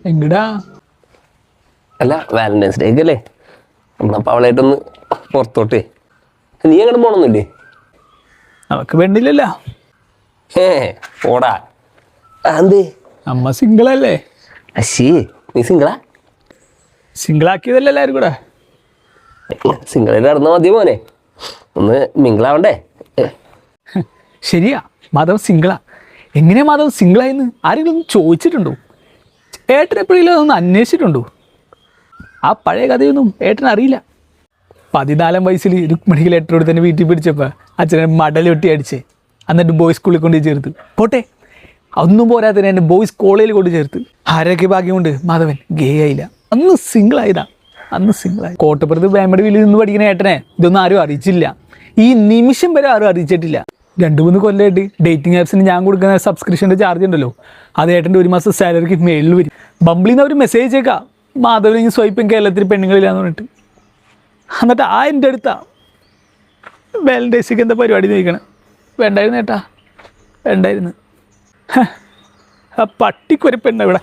എങ്ങടാ? അല്ല വാലന്റൈൻസ് ഡേക്ക് അല്ലേ, നമ്മളപ്പോൾ അവളായിട്ടൊന്ന് പുറത്തോട്ടേ. നീ എങ്ങോട്ട് പോകണമെന്നില്ലേ? അവക്ക് പെണ്ണില്ലല്ലോ. പോടാ. എന്തേ? അമ്മ സിംഗിളല്ലേ? അശ്ശേ, നീ സിംഗിളാ? സിംഗിളാക്കിയതല്ലേ എല്ലാവരും കൂടെ? സിംഗിളായിട്ട് നടന്നാൽ മതി മോനെ, ഒന്ന് മിംഗിളാവണ്ടേ? ശരിയാ, മാധവ് സിംഗിളാ. എങ്ങനെയാ മാധവ് സിംഗിളായെന്ന് ആരെങ്കിലും ഒന്ന് ചോദിച്ചിട്ടുണ്ടോ? ഏട്ടൻ എപ്പോഴെങ്കിലും അതൊന്ന് അന്വേഷിച്ചിട്ടുണ്ടോ? ആ പഴയ കഥയൊന്നും ഏട്ടൻ അറിയില്ല. 14 വയസ്സിൽ രുക്മിണിക്ക് ലെറ്റർ എടുത്ത് തന്നെ വീട്ടിൽ പിടിച്ചപ്പോൾ അച്ഛനെ മടലൊട്ടി അടിച്ചേ. എന്നിട്ട് ബോയ്സ് സ്കൂളിൽ കൊണ്ട് ചേർത്ത്. പോട്ടെ, ഒന്നും പോരാത്തതിന് എൻ്റെ ബോയ്സ് കോളേജിൽ കൊണ്ട് ചേർത്ത്. ആരൊക്കെ ഭാഗ്യമുണ്ട് മാധവൻ ഗേ ആയില്ല. അന്ന് സിംഗിളായതാ, അന്ന് സിംഗിളായി. കോട്ടപ്പുറത്ത് വേമ്പടി വില്ലിൽ നിന്ന് പഠിക്കുന്ന ഏട്ടനെ ഇതൊന്നും ആരും അറിയിച്ചില്ല. ഈ നിമിഷം വരെ ആരും അറിയിച്ചിട്ടില്ല. 2-3 കൊല്ലമായിട്ട് ഡേറ്റിംഗ് ആപ്സിന് ഞാൻ കൊടുക്കുന്ന സബ്സ്ക്രിപ്ഷൻ്റെ ചാർജ് ഉണ്ടല്ലോ, അത് ഏട്ടൻ്റെ 1 മാസം സാലറിക്ക് മേളിൽ വരും. ബംബിളിൽ നിന്ന് അവർ മെസ്സേജ് അയക്കാം, മാധവനെങ്കിൽ സ്വൈപ്പം കേരളത്തിൽ പെണ്ണുങ്ങളില്ലാന്ന് പറഞ്ഞിട്ട്. എന്നിട്ട് എൻ്റെ അടുത്താ വാലന്റൈൻസിക്ക് എന്താ പരിപാടി ചോദിക്കണം. വേണ്ടായിരുന്നു ഏട്ടാ, വേണ്ടായിരുന്നു. ആ പട്ടിക്കൊരു പെണ്ണ ഇവിടെ.